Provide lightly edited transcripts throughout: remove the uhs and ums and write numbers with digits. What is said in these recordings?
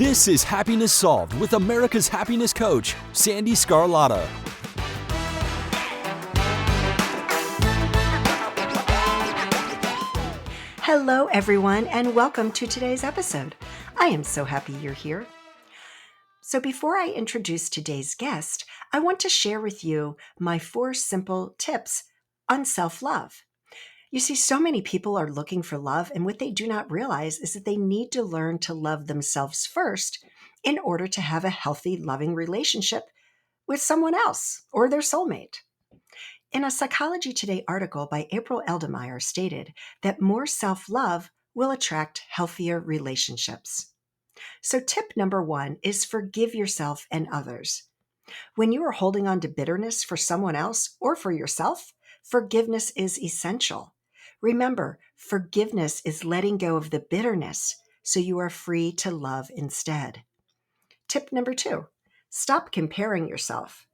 This is Happiness Solved with America's happiness coach, Sandee Sgarlata. Hello, everyone, and welcome to today's episode. I am so happy you're here. So before I introduce today's guest, I want to share with you my 4 simple tips on self-love. You see, so many people are looking for love, and what they do not realize is that they need to learn to love themselves first in order to have a healthy, loving relationship with someone else or their soulmate. In a Psychology Today article by April Eldemeyer stated that more self-love will attract healthier relationships. So tip number 1 is forgive yourself and others. When you are holding on to bitterness for someone else or for yourself, forgiveness is essential. Remember, forgiveness is letting go of the bitterness so you are free to love instead. Tip number 2, stop comparing yourself.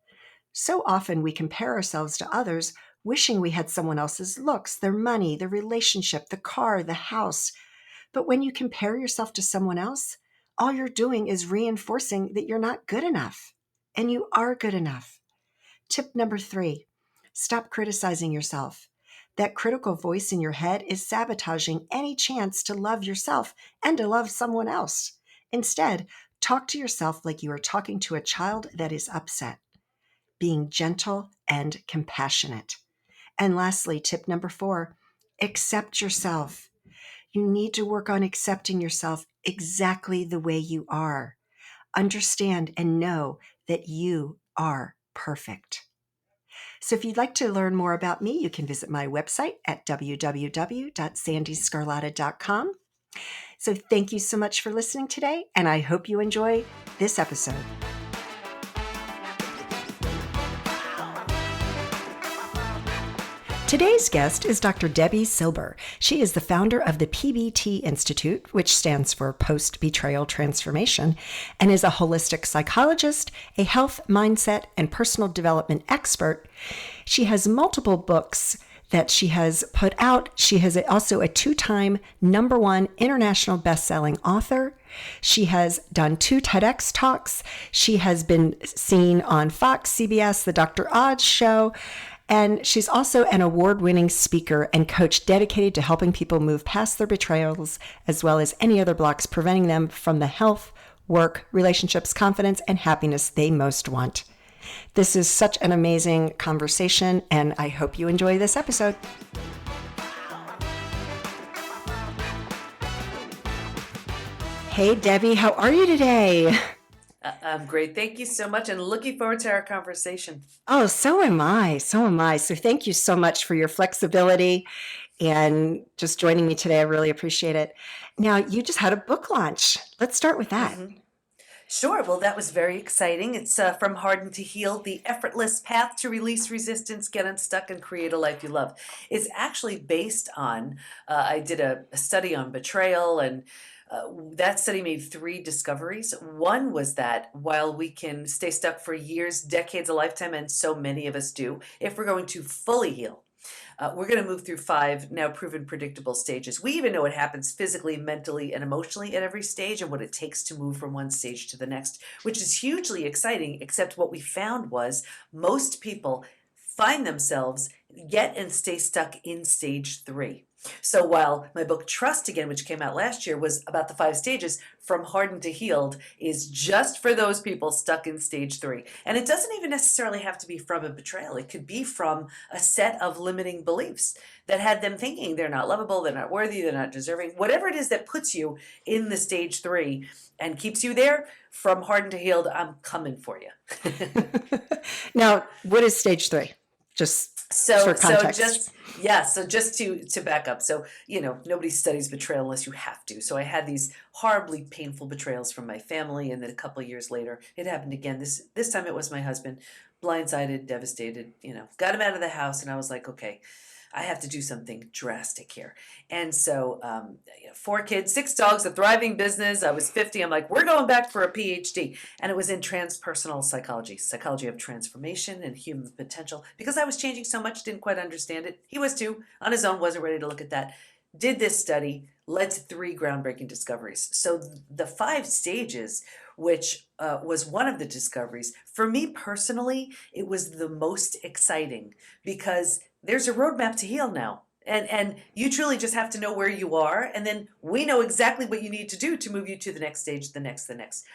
So often we compare ourselves to others, wishing we had someone else's looks, their money, their relationship, the car, the house. But when you compare yourself to someone else, all you're doing is reinforcing that you're not good enough. And you are good enough. Tip number 3, stop criticizing yourself. That critical voice in your head is sabotaging any chance to love yourself and to love someone else. Instead, talk to yourself like you are talking to a child that is upset, being gentle and compassionate. And lastly, tip number 4, accept yourself. You need to work on accepting yourself exactly the way you are. Understand and know that you are perfect. So if you'd like to learn more about me, you can visit my website at www.sandeesgarlata.com. So thank you so much for listening today, and I hope you enjoy this episode. Today's guest is Dr. Debi Silber. She is the founder of the PBT Institute, which stands for Post-Betrayal Transformation, and is a holistic psychologist, a health, mindset, and personal development expert. She has multiple books that she has put out. She has also a 2-time #1 international best-selling author. She has done 2 TEDx talks. She has been seen on Fox, CBS, The Dr. Oz Show. And she's also an award-winning speaker and coach dedicated to helping people move past their betrayals, as well as any other blocks preventing them from the health, work, relationships, confidence, and happiness they most want. This is such an amazing conversation, and I hope you enjoy this episode. Hey, Debi, how are you today? I'm great. Thank you so much, and looking forward to our conversation. Oh, so am I. So am I. So thank you so much for your flexibility and just joining me today. I really appreciate it. Now, you just had a book launch. Let's start with that. Sure. Well, that was very exciting. It's from Hardened to Heal, the Effortless Path to Release Resistance, Get Unstuck, and Create a Life You Love. It's actually based on, I did a study on betrayal, and that study made 3 discoveries. One was that while we can stay stuck for years, decades, a lifetime, and so many of us do, if we're going to fully heal, we're going to move through 5 now proven predictable stages. We even know what happens physically, mentally, and emotionally at every stage and what it takes to move from one stage to the next, which is hugely exciting, except what we found was most people find themselves get and stay stuck in stage 3. So while my book Trust Again, which came out last year, was about the 5 stages, From Hardened to Healed is just for those people stuck in stage 3. And it doesn't even necessarily have to be from a betrayal. It could be from a set of limiting beliefs that had them thinking they're not lovable, they're not worthy, they're not deserving. Whatever it is that puts you in the stage 3 and keeps you there, From Hardened to Healed, I'm coming for you. Now, what is stage 3? Just So context. just to back up. So, nobody studies betrayal unless you have to. So I had these horribly painful betrayals from my family, and then a couple of years later, it happened again. This time it was my husband, blindsided, devastated, got him out of the house, and I was like, okay, I have to do something drastic here. And so 4 kids, 6 dogs, a thriving business. I was 50. I'm like, we're going back for a PhD. And it was in transpersonal psychology, psychology of transformation and human potential. Because I was changing so much, didn't quite understand it. He was too, on his own, wasn't ready to look at that. Did this study, led to 3 groundbreaking discoveries. So the 5 stages, which was one of the discoveries, for me personally, it was the most exciting because there's a roadmap to heal now. And you truly just have to know where you are, and then we know exactly what you need to do to move you to the next stage, the next.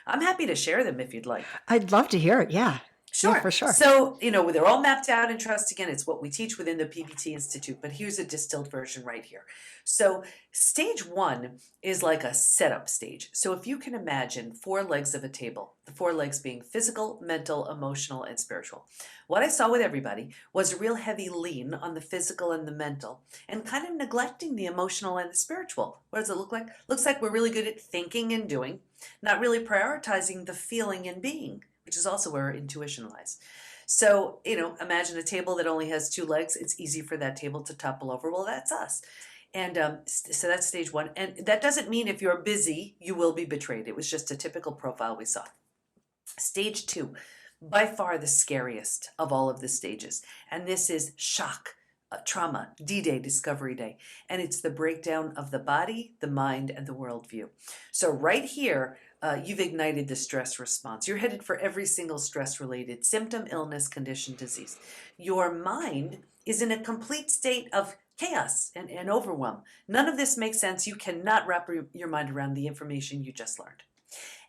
I'm happy to share them if you'd like. I'd love to hear it. Yeah. Sure. Yeah, for sure. So, they're all mapped out in Trust Again. It's what we teach within the PBT Institute, but here's a distilled version right here. So, stage 1 is like a setup stage. So, if you can imagine 4 legs of a table, the 4 legs being physical, mental, emotional, and spiritual. What I saw with everybody was a real heavy lean on the physical and the mental and kind of neglecting the emotional and the spiritual. What does it look like? Looks like we're really good at thinking and doing, not really prioritizing the feeling and being, which is also where intuition lies. So, imagine a table that only has 2 legs. It's easy for that table to topple over. Well, that's us. And so that's stage 1. And that doesn't mean if you're busy, you will be betrayed. It was just a typical profile we saw. Stage 2, by far the scariest of all of the stages. And this is shock, trauma, D-Day, Discovery Day. And it's the breakdown of the body, the mind, and the worldview. So right here, you've ignited the stress response. You're headed for every single stress-related symptom, illness, condition, disease. Your mind is in a complete state of chaos and overwhelm. None of this makes sense. You cannot wrap your mind around the information you just learned.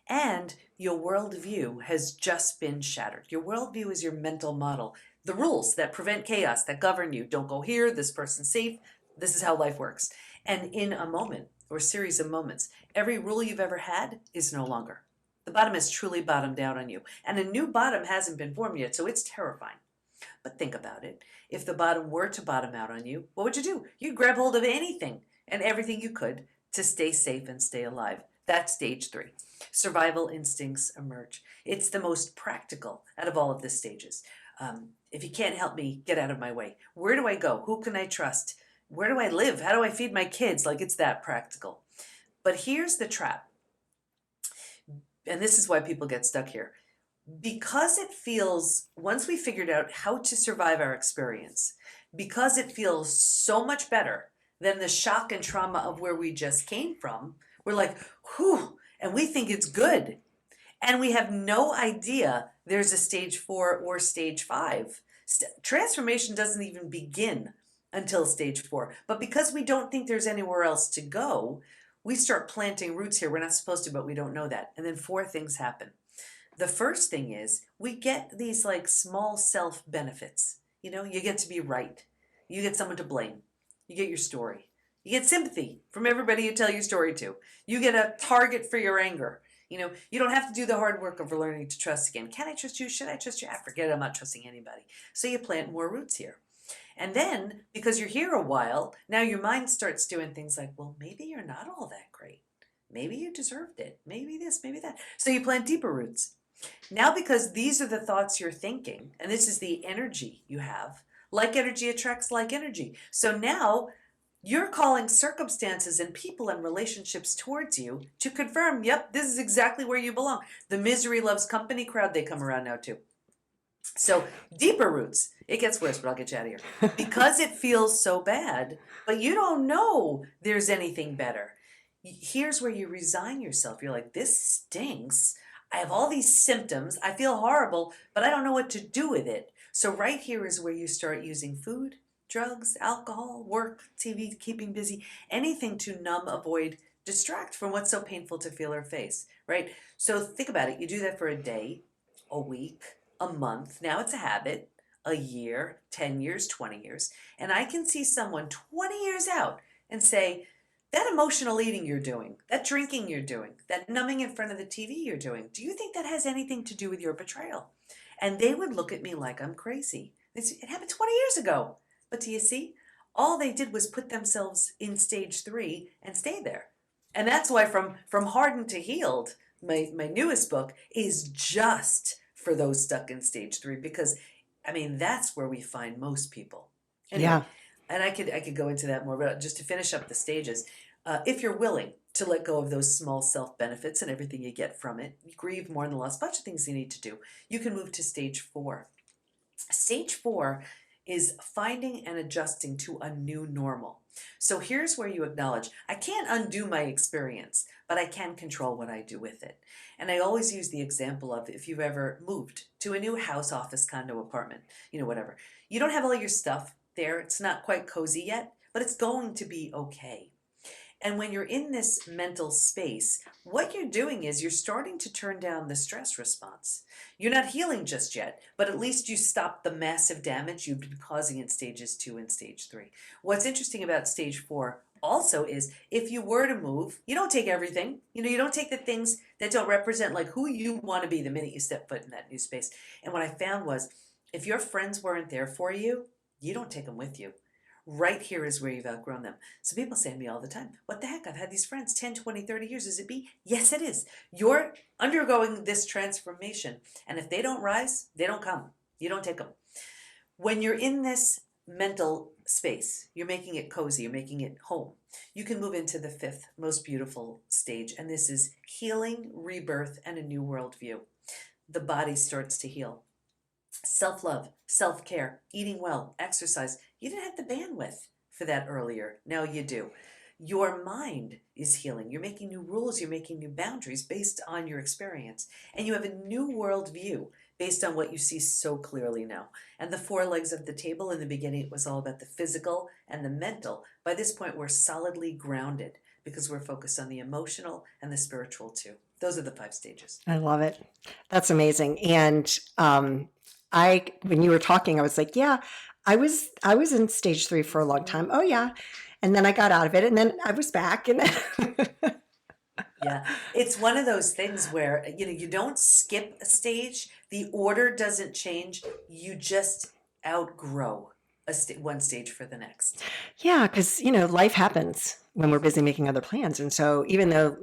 And your worldview has just been shattered. Your worldview is your mental model. The rules that prevent chaos, that govern you. Don't go here, this person's safe, this is how life works. And in a moment, or series of moments, every rule you've ever had is no longer. The bottom has truly bottomed out on you. And a new bottom hasn't been formed yet, so it's terrifying. But think about it. If the bottom were to bottom out on you, what would you do? You'd grab hold of anything and everything you could to stay safe and stay alive. That's stage 3. Survival instincts emerge. It's the most practical out of all of the stages. If you can't help me, get out of my way. Where do I go? Who can I trust? Where do I live? How do I feed my kids? Like, it's that practical. But here's the trap. And this is why people get stuck here. Because it feels, once we figured out how to survive our experience, because it feels so much better than the shock and trauma of where we just came from, we're like, whew, and we think it's good. And we have no idea there's a stage 4 or stage 5. Transformation doesn't even begin until stage 4. But because we don't think there's anywhere else to go, we start planting roots here. We're not supposed to, but we don't know that. And then 4 things happen. The first thing is we get these like small self benefits. You get to be right. You get someone to blame. You get your story. You get sympathy from everybody you tell your story to. You get a target for your anger. You don't have to do the hard work of learning to trust again. Can I trust you? Should I trust you? I forget, I'm not trusting anybody. So you plant more roots here. And then, because you're here a while, now your mind starts doing things like, well, maybe you're not all that great. Maybe you deserved it. Maybe this, maybe that. So you plant deeper roots. Now, because these are the thoughts you're thinking, and this is the energy you have, like energy attracts like energy. So now you're calling circumstances and people and relationships towards you to confirm, yep, this is exactly where you belong. The misery loves company crowd, they come around now too. So deeper roots. It gets worse, but I'll get you out of here. Because it feels so bad, but you don't know there's anything better. Here's where you resign yourself. You're like, this stinks. I have all these symptoms. I feel horrible, but I don't know what to do with it. So right here is where you start using food, drugs, alcohol, work, TV, keeping busy, anything to numb, avoid, distract from what's so painful to feel or face, right? So think about it. You do that for a day, a week, a month. Now it's a habit, a year, 10 years, 20 years. And I can see someone 20 years out and say, that emotional eating you're doing, that drinking you're doing, that numbing in front of the TV you're doing, do you think that has anything to do with your betrayal? And they would look at me like I'm crazy. It happened 20 years ago. But do you see? All they did was put themselves in stage 3 and stay there. And that's why from Hardened to Healed, my newest book is just for those stuck in stage 3, because that's where we find most people. Anyway, Yeah. And I could go into that more, but just to finish up the stages, if you're willing to let go of those small self benefits and everything you get from it, you grieve, mourn the loss, bunch of things you need to do, you can move to stage 4. Stage 4 is finding and adjusting to a new normal. So here's where you acknowledge, I can't undo my experience, but I can control what I do with it. And I always use the example of if you've ever moved to a new house, office, condo, apartment, whatever. You don't have all your stuff there. It's not quite cozy yet, but it's going to be okay. And when you're in this mental space, what you're doing is you're starting to turn down the stress response. You're not healing just yet, but at least you stopped the massive damage you've been causing in stages 2 and stage 3. What's interesting about stage 4 also is if you were to move, you don't take everything. You don't take the things that don't represent like who you want to be the minute you step foot in that new space. And what I found was if your friends weren't there for you, you don't take them with you. Right here is where you've outgrown them. So people say to me all the time, what the heck? I've had these friends 10, 20, 30 years. Is it me? Yes, it is. You're undergoing this transformation. And if they don't rise, they don't come. You don't take them. When you're in this mental space, you're making it cozy, you're making it home. You can move into the 5th most beautiful stage. And this is healing, rebirth, and a new worldview. The body starts to heal. Self-love, self-care, eating well, exercise. You didn't have the bandwidth for that earlier. Now you do. Your mind is healing. You're making new rules. You're making new boundaries based on your experience. And you have a new worldview based on what you see so clearly now. And the 4 legs of the table, in the beginning, it was all about the physical and the mental. By this point, we're solidly grounded because we're focused on the emotional and the spiritual too. Those are the 5 stages. I love it. That's amazing. And when you were talking, I was like, yeah, I was in stage 3 for a long time. Oh yeah. And then I got out of it and then I was back and then Yeah, it's one of those things where, you don't skip a stage. The order doesn't change. You just outgrow one stage for the next. yeah, because life happens when we're busy making other plans. And so even though,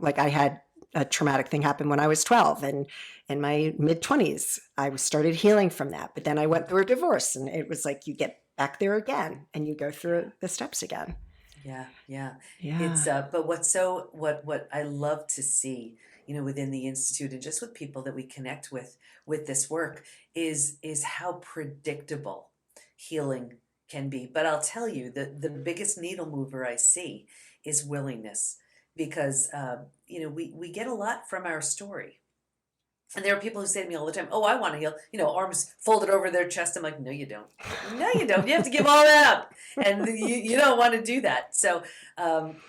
like I had a traumatic thing happen when I was 12 and in my mid 20s, I started healing from that. But then I went through a divorce and it was like you get back there again and you go through the steps again. Yeah, yeah. Yeah. It's but what I love to see, within the institute and just with people that we connect with this work is how predictable healing can be. But I'll tell you the biggest needle mover I see is willingness because we get a lot from our story. And there are people who say to me all the time, oh, I want to heal, arms folded over their chest. I'm like, no, you don't. No, you don't. You have to give all that up. And you don't want to do that. So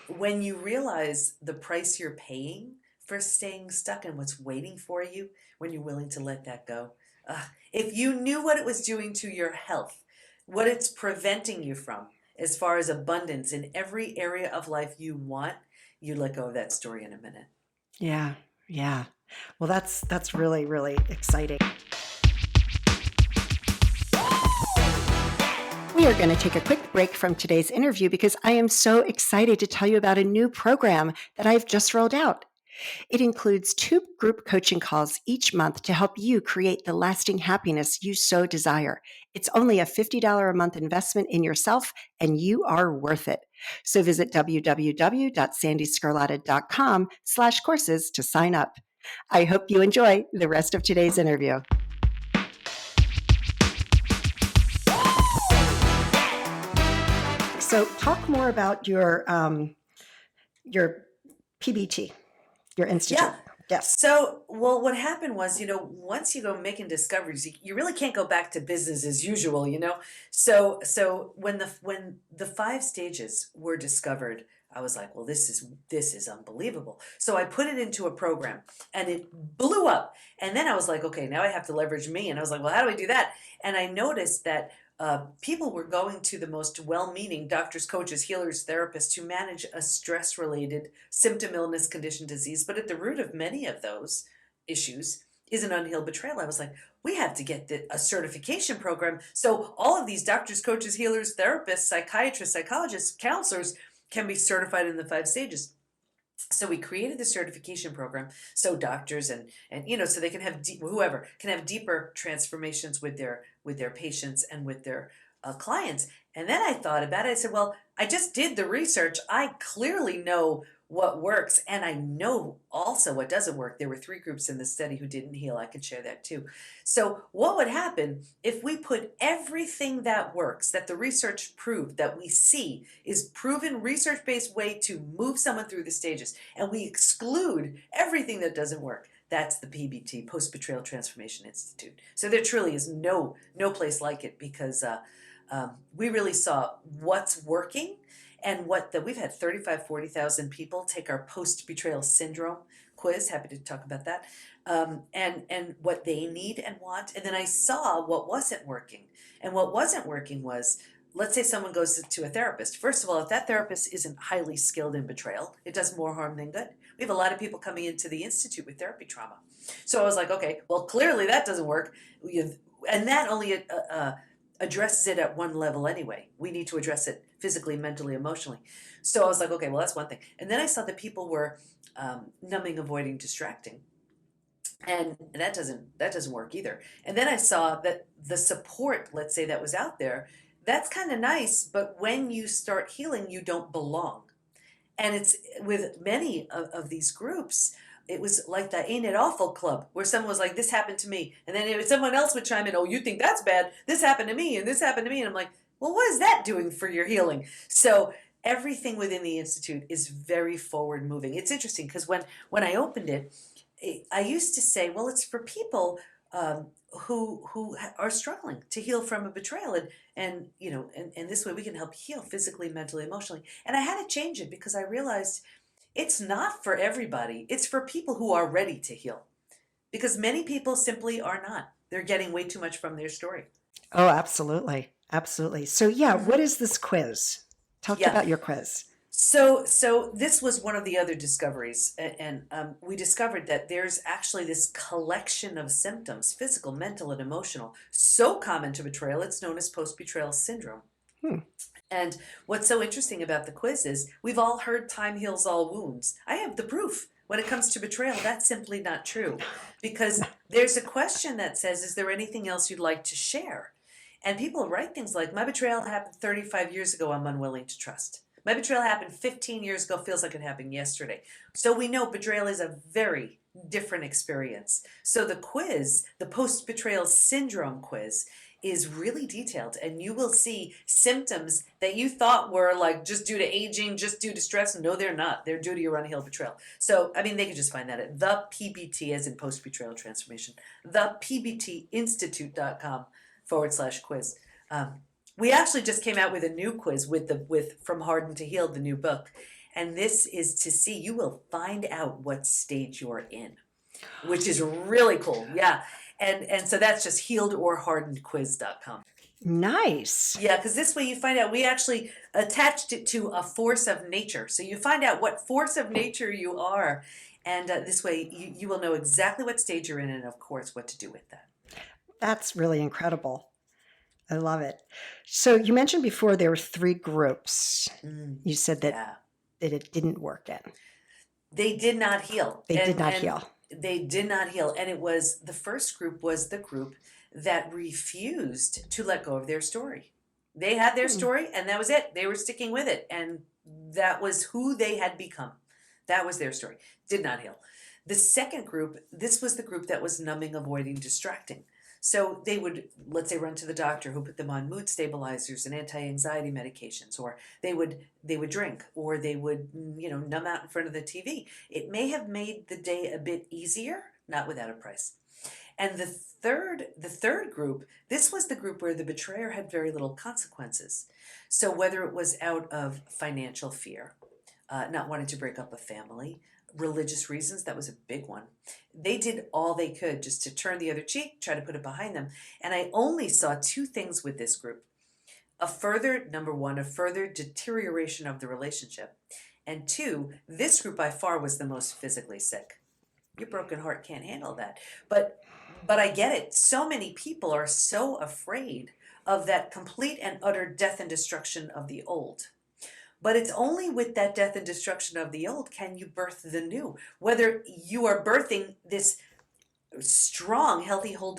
when you realize the price you're paying for staying stuck and what's waiting for you, when you're willing to let that go, if you knew what it was doing to your health, what it's preventing you from, as far as abundance in every area of life you want, you'd let go of that story in a minute. Yeah. Yeah. Well, that's really, really exciting. We are going to take a quick break from today's interview because I am so excited to tell you about a new program that I've just rolled out. It includes 2 group coaching calls each month to help you create the lasting happiness you so desire. It's only a $50 a month investment in yourself, and you are worth it. So visit www.sandeesgarlata.com/courses to sign up. I hope you enjoy the rest of today's interview. So talk more about your PBT, your institute. Yeah. Yes. So, what happened was, once you go making discoveries, you really can't go back to business as usual, So when the 5 stages were discovered, I was like, well, this is unbelievable. So I put it into a program and it blew up. And then I was like, okay, now I have to leverage me. And I was like, well, how do I do that? And I noticed that people were going to the most well-meaning doctors, coaches, healers, therapists to manage a stress-related symptom, illness, condition, disease. But at the root of many of those issues is an unhealed betrayal. I was like, we have to get a certification program. So all of these doctors, coaches, healers, therapists, psychiatrists, psychologists, counselors can be certified in the 5 stages. So we created the certification program so doctors and so they can have whoever can have deeper transformations with their patients and with their clients. And then I thought about it. I said, well, I just did the research. I clearly know what works, and I know also what doesn't work. There were 3 groups in the study who didn't heal. I could share that too. So what would happen if we put everything that works, that the research proved, that we see is proven research-based way to move someone through the stages, and we exclude everything that doesn't work? That's the PBT, Post Betrayal Transformation Institute. So there truly is no place like it, because we really saw what's working, and we've had 40,000 people take our post-betrayal syndrome quiz. Happy to talk about that. And what they need and want. And then I saw what wasn't working. And what wasn't working was, let's say someone goes to a therapist. First of all, if that therapist isn't highly skilled in betrayal, it does more harm than good. We have a lot of people coming into the Institute with therapy trauma. So I was like, okay, well, clearly that doesn't work. And that only addresses it at one level anyway. We need to address it physically, mentally, emotionally. So I was like, okay, well, that's one thing. And then I saw that people were numbing, avoiding, distracting. And that doesn't work either. And then I saw that the support, let's say, that was out there, that's kind of nice, but when you start healing, you don't belong. And it's with many of these groups, it was like the Ain't It Awful Club, where someone was like, this happened to me. And then someone else would chime in, oh, you think that's bad? This happened to me, and this happened to me. And I'm like, well, what is that doing for your healing? So everything within the Institute is very forward moving. It's interesting because when I opened it, I used to say, well, it's for people who are struggling to heal from a betrayal, and this way we can help heal physically, mentally, emotionally. And I had to change it because I realized it's not for everybody. It's for people who are ready to heal, because many people simply are not. They're getting way too much from their story. Oh, absolutely. Absolutely. So yeah, what is this quiz? Talk about your quiz. So this was one of the other discoveries, and we discovered that there's actually this collection of symptoms, physical, mental, and emotional, so common to betrayal, it's known as post-betrayal syndrome. And what's so interesting about the quiz is we've all heard time heals all wounds. I have the proof. When it comes to betrayal, that's simply not true, because there's a question that says, is there anything else you'd like to share? And people write things like, my betrayal happened 35 years ago, I'm unwilling to trust. My betrayal happened 15 years ago, feels like it happened yesterday. So we know betrayal is a very different experience. So the quiz, the post-betrayal syndrome quiz, is really detailed, and you will see symptoms that you thought were like just due to aging, just due to stress. No, they're not. They're due to your unhealed betrayal. So, I mean, they could just find that at the PBT, as in post-betrayal transformation, thepbtinstitute.com/quiz. We actually just came out with a new quiz with From Hardened to Healed, the new book. And this is to see, you will find out what stage you're in, which is really cool. Yeah. And so that's just healedorhardenedquiz.com. Nice. Yeah, because this way you find out, we actually attached it to a force of nature. So you find out what force of nature you are. And this way you will know exactly what stage you're in, and of course what to do with that. That's really incredible. I love it. So you mentioned before there were 3 groups. You said that it didn't work in. They did not heal. They did not heal. They did not heal. And it was, the first group was the group that refused to let go of their story. They had their story, and that was it. They were sticking with it. And that was who they had become. That was their story. Did not heal. The second group, this was the group that was numbing, avoiding, distracting. So they would, let's say, run to the doctor who put them on mood stabilizers and anti-anxiety medications, or they would drink, or they would, numb out in front of the TV. It may have made the day a bit easier, not without a price. And the third group, this was the group where the betrayer had very little consequences. So whether it was out of financial fear, not wanting to break up a family, religious reasons, that was a big one. They did all they could just to turn the other cheek, try to put it behind them. And I only saw 2 things with this group. Number one, a further deterioration of the relationship. And 2, this group by far was the most physically sick. Your broken heart can't handle that. But I get it. So many people are so afraid of that complete and utter death and destruction of the old. But it's only with that death and destruction of the old can you birth the new. Whether you are birthing this strong, healthy, whole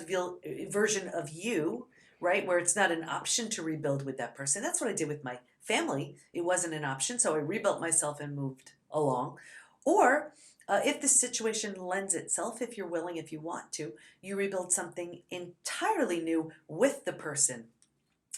version of you, right, where it's not an option to rebuild with that person. That's what I did with my family. It wasn't an option, so I rebuilt myself and moved along. Or if the situation lends itself, if you're willing, if you want to, you rebuild something entirely new with the person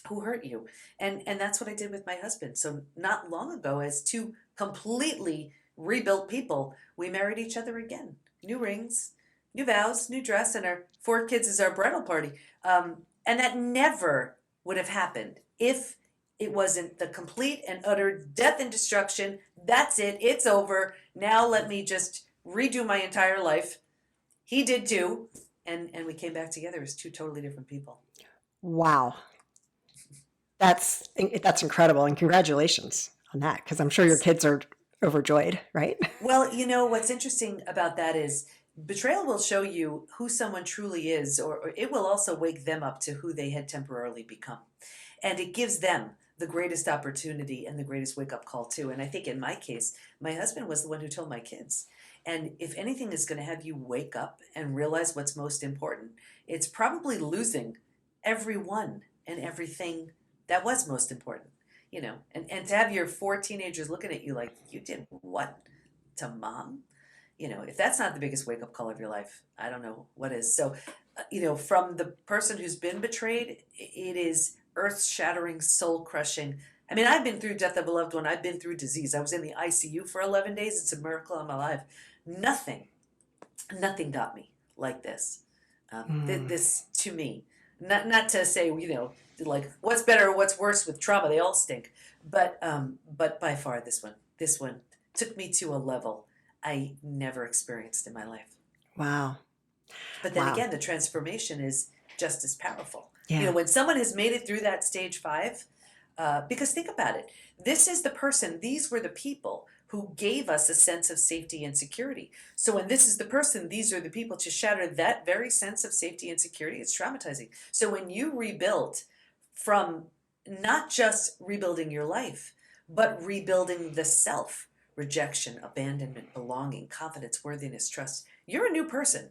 who hurt you. And that's what I did with my husband. So not long ago, as two completely rebuilt people, we married each other again. New rings, new vows, new dress, and our 4 kids is our bridal party. And that never would have happened if it wasn't the complete and utter death and destruction. That's it. It's over. Now let me just redo my entire life. He did too. And we came back together as two totally different people. Wow. That's incredible. And congratulations on that, because I'm sure your kids are overjoyed, right? Well, what's interesting about that is betrayal will show you who someone truly is, or it will also wake them up to who they had temporarily become. And it gives them the greatest opportunity and the greatest wake up call, too. And I think in my case, my husband was the one who told my kids. And if anything is going to have you wake up and realize what's most important, it's probably losing everyone and everything that was most important. And to have your 4 teenagers looking at you like, you did what to mom? If that's not the biggest wake up call of your life, I don't know what is. So, from the person who's been betrayed, it is earth shattering, soul crushing. I mean, I've been through death of a loved one. I've been through disease. I was in the ICU for 11 days. It's a miracle I'm alive. Nothing got me like this. This to me, not to say, like what's better or what's worse with trauma. They all stink. But by far this one took me to a level I never experienced in my life. Wow. But then again, the transformation is just as powerful. Yeah. When someone has made it through that stage 5, because think about it, these were the people who gave us a sense of safety and security. So when this is the person, these are the people to shatter that very sense of safety and security. It's traumatizing. So when you rebuild from not just rebuilding your life, but rebuilding the self, rejection, abandonment, belonging, confidence, worthiness, trust, you're a new person.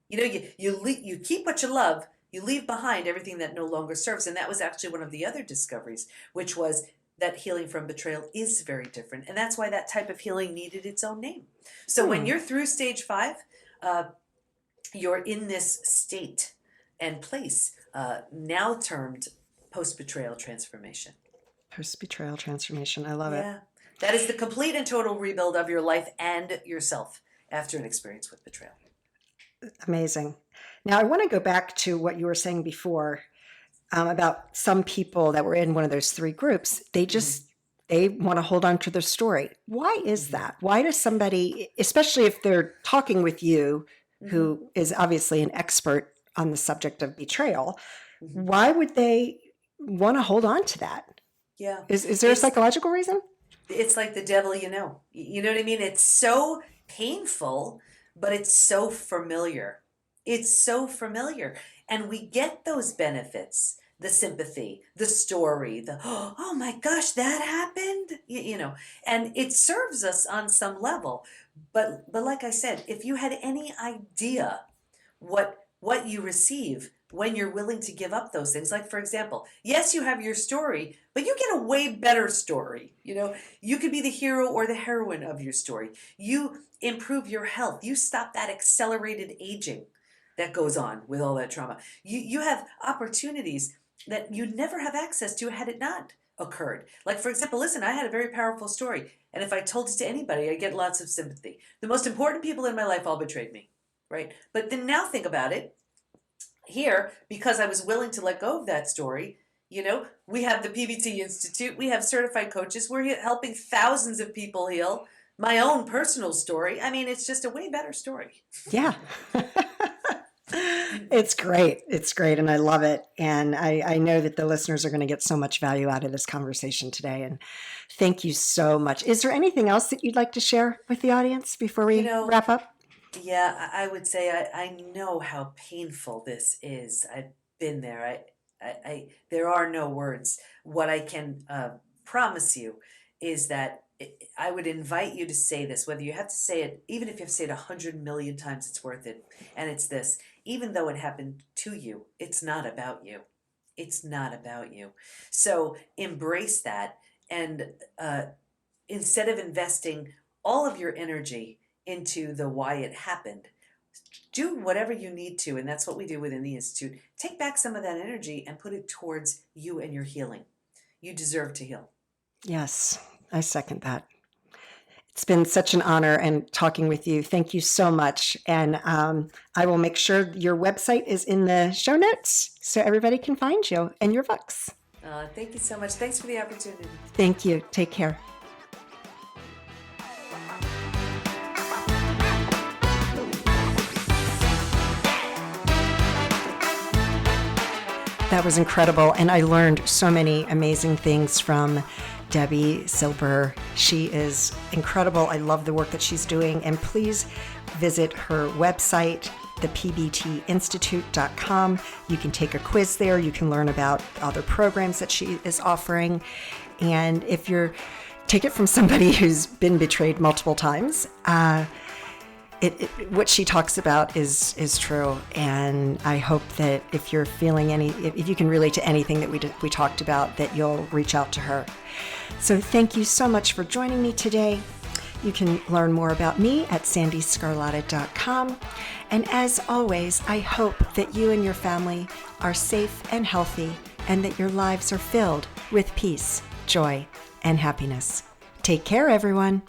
You keep what you love, you leave behind everything that no longer serves. And that was actually one of the other discoveries, which was that healing from betrayal is very different. And that's why that type of healing needed its own name. So when you're through stage 5, you're in this state and place, now termed post-betrayal transformation. Post-betrayal transformation. I love it. Yeah. That is the complete and total rebuild of your life and yourself after an experience with betrayal. Amazing. Now, I want to go back to what you were saying before about some people that were in one of those 3 groups. They want to hold on to their story. Why is that? Why does somebody, especially if they're talking with you, who is obviously an expert on the subject of betrayal, why would they want to hold on to that? Yeah. Is there a psychological reason? It's like the devil, you know what I mean? It's so painful, but it's so familiar. It's so familiar. And we get those benefits, the sympathy, the story, oh my gosh, that happened, and it serves us on some level. But like I said, if you had any idea what you receive when you're willing to give up those things, like for example, yes, you have your story, but you get a way better story. You could be the hero or the heroine of your story. You improve your health. You stop that accelerated aging that goes on with all that trauma. You have opportunities that you'd never have access to had it not occurred. Like for example, listen, I had a very powerful story, and if I told it to anybody, I'd get lots of sympathy. The most important people in my life all betrayed me, right? But then now think about it. Here, because I was willing to let go of that story, we have the PBT Institute, we have certified coaches, we're helping thousands of people heal. My own personal story, I mean, it's just a way better story. Yeah. It's great. It's great. And I love it. And I know that the listeners are going to get so much value out of this conversation today. And thank you so much. Is there anything else that you'd like to share with the audience before we wrap up? Yeah, I would say I know how painful this is. I've been there. There are no words. What I can promise you is that I would invite you to say this, whether you have to say it, even if you have to say it 100 million times, it's worth it. And it's this: even though it happened to you, it's not about you. It's not about you. So embrace that. And instead of investing all of your energy into the why it happened. Do whatever you need to, and that's what we do within the Institute. Take back some of that energy and put it towards you and your healing. You deserve to heal. Yes, I second that. It's been such an honor and talking with you. Thank you so much. And I will make sure your website is in the show notes so everybody can find you and your books. Thank you so much. Thanks for the opportunity. Thank you. Take care. That was incredible. And I learned so many amazing things from Debi Silber. She is incredible. I love the work that she's doing. And please visit her website, thepbtinstitute.com. You can take a quiz there. You can learn about other programs that she is offering. And if you're, take it from somebody who's been betrayed multiple times, what she talks about is true. And I hope that if you're feeling if you can relate to anything that we talked about, that you'll reach out to her. So thank you so much for joining me today. You can learn more about me at sandeesgarlata.com. And as always, I hope that you and your family are safe and healthy, and that your lives are filled with peace, joy, and happiness. Take care, everyone.